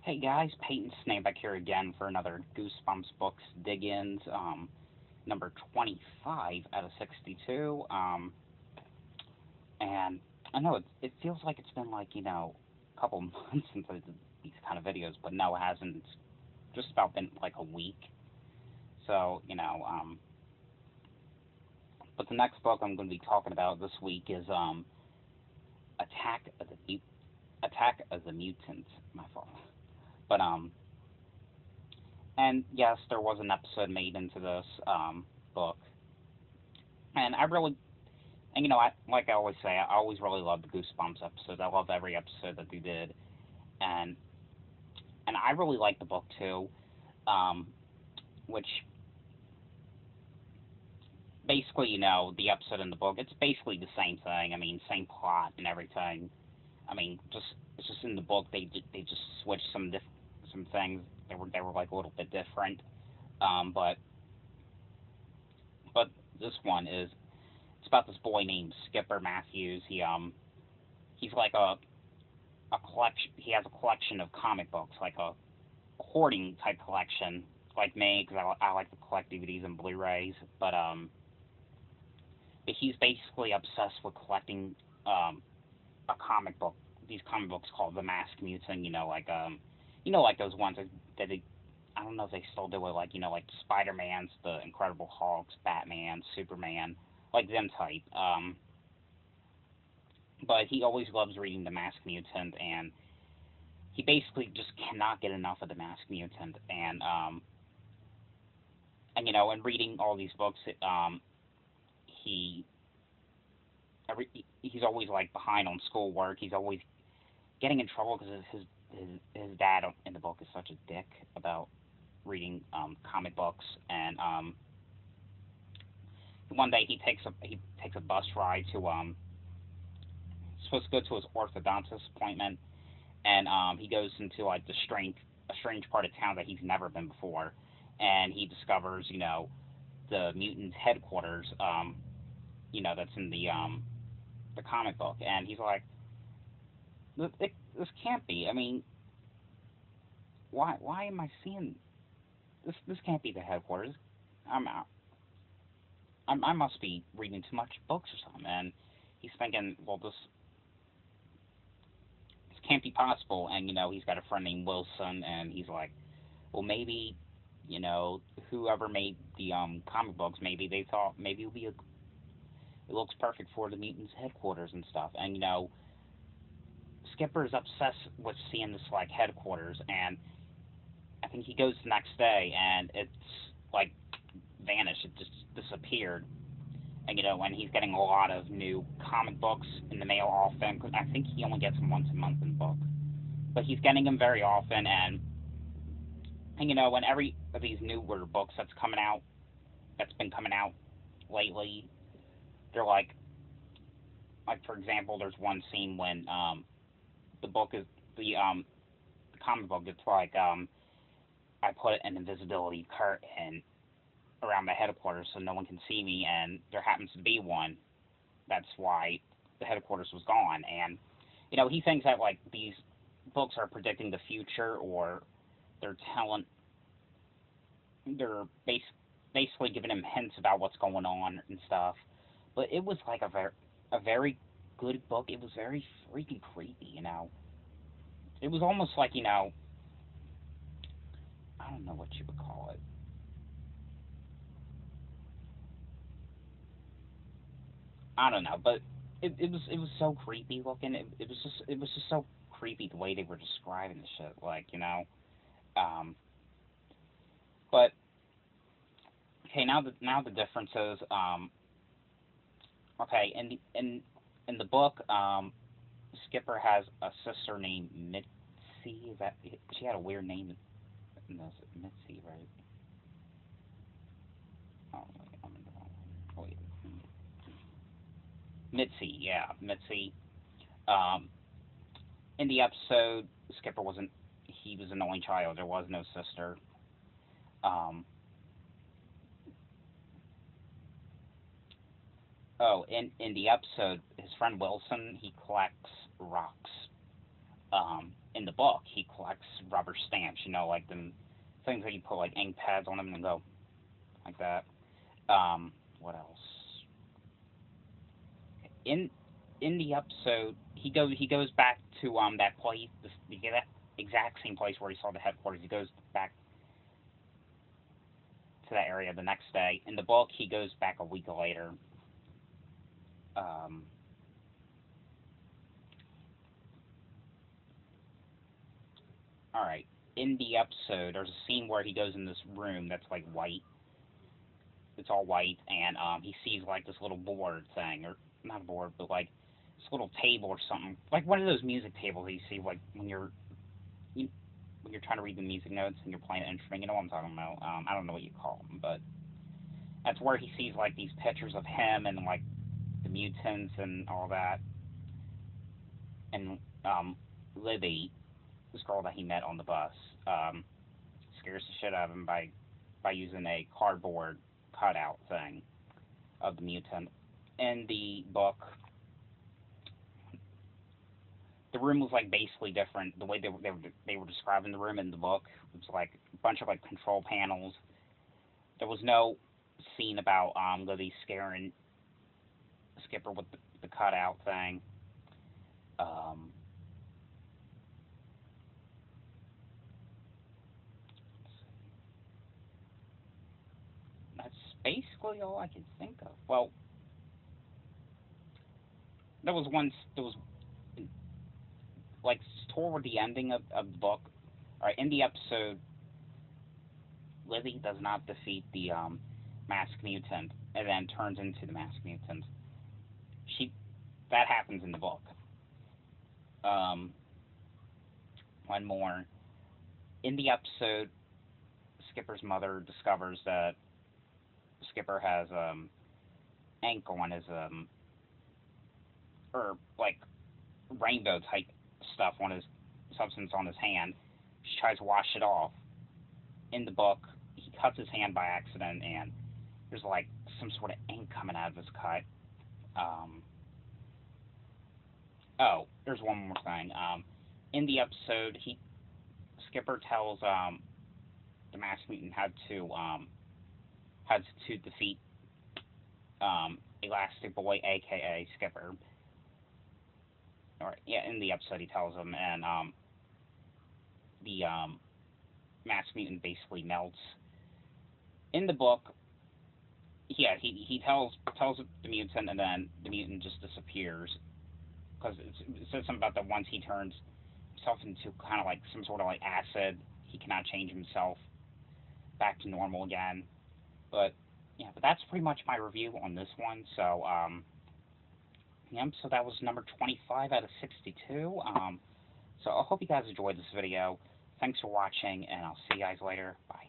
Hey guys, Peyton Snapeback here again for another Goosebumps Books dig-ins, number 25 out of 62. And I know it feels like it's been like, a couple months since I did these kind of videos, but no, it hasn't. It's just about been like a week. So, but the next book I'm going to be talking about this week is Attack of the Attack of the Mutant. My fault. But And yes, there was an episode made into this book, and I really, and like I always say, I always really love the Goosebumps episodes. I love every episode that they did, and I really like the book too, um, which basically, the episode in the book, it's basically the same thing. I mean, same plot and everything. I mean, just it's just in the book they just switched some things. They were like a little bit different, but this one is it's about this boy named Skipper Matthews. He's like a collection. He has a collection of comic books, like a hoarding type collection, like me, because I like to collect DVDs and Blu-rays. But he's basically obsessed with collecting a comic book. These comic books called the Masked Mutant. Like those ones that they, I don't know if they still do it, like like Spider-Man's, the Incredible Hulks, Batman, Superman, like them type. But he always loves reading the Masked Mutant, and he basically just cannot get enough of the Masked Mutant. And reading all these books, he he's always like behind on schoolwork. He's always getting in trouble because his dad in the book is such a dick about reading comic books. And one day he takes a bus ride to supposed to go to his orthodontist appointment, and he goes into like a strange part of town that he's never been before, and he discovers the mutant headquarters, that's in the comic book, and he's like, this can't be. I mean, why am I seeing this? This can't be the headquarters. I'm out. I must be reading too much books or something. And he's thinking, well, this can't be possible. And he's got a friend named Wilson, and he's like, well, maybe whoever made the comic books, maybe they thought maybe it looks perfect for the mutants headquarters and stuff. And Skipper is obsessed with seeing this like headquarters, and I think he goes the next day, and it's like vanished. It just disappeared. And he's getting a lot of new comic books in the mail often. Cause I think he only gets them once a month in the book, but he's getting them very often. And when every of these newer books that's been coming out lately, they're like for example, there's one scene when the book is the comic book. It's like I put an invisibility curtain around the headquarters so no one can see me, and there happens to be one. That's why the headquarters was gone. And he thinks that like these books are predicting the future, or they're telling they're basically giving him hints about what's going on and stuff. But it was like a very good book. It was very freaking creepy. It was almost like I don't know what you would call it. I don't know, but it was so creepy looking. It was just so creepy the way they were describing the shit. Um, but okay, now the difference is okay in the book, Skipper has a sister named Mitzi. Is that she had a weird name in this Mitzi, right? Oh, wait, I'm in the wrong one. Wait, Mitzi, yeah, Mitzi. Um, in the episode, Skipper wasn't. He was an only child. There was no sister. Um, in the episode, his friend Wilson he collects rocks. in the book, he collects rubber stamps, you know, like them things that you put like ink pads on them and go like that. What else? In in the episode, he goes back to that place, that exact same place where he saw the headquarters. He goes back to that area the next day. In the book, he goes back a week later. Um, all right. In the episode, there's a scene where he goes in this room that's like white. It's all white, and he sees like this little board thing, or not a board, but like this little table or something, like one of those music tables that you see like you, when you're trying to read the music notes and you're playing an instrument. You know what I'm talking about? I don't know what you call them, but that's where he sees like these pictures of him and like the mutants and all that, and Libby, this girl that he met on the bus, um, scares the shit out of him by using a cardboard cutout thing of the mutant. In the book, the room was like basically different. The way they were describing the room in the book, it was like a bunch of like control panels. There was no scene about Libby scaring Skipper with the cutout thing. Um, that's basically all I can think of. Well, there was like toward the ending of the book, or in the episode, Lizzie does not defeat the masked mutant and then turns into the masked mutant. She That happens in the book. Um, one more in the episode, Skipper's mother discovers that Skipper has ink on his or like rainbow type stuff on his substance on his hand. She tries to wash it off. In the book, he cuts his hand by accident, and there's like some sort of ink coming out of his cut. Um, oh, there's one more thing. In the episode, he Skipper tells the masked mutant how to defeat Elastic Boy, aka Skipper. Or yeah, in the episode he tells him, and the masked mutant basically melts. In the book, yeah, he tells the mutant, and then the mutant just disappears because it says something about that once he turns himself into kind of like some sort of like acid, he cannot change himself back to normal again. But yeah, but that's pretty much my review on this one. So yeah, so that was number 25 out of 62. So I hope you guys enjoyed this video. Thanks for watching, and I'll see you guys later. Bye.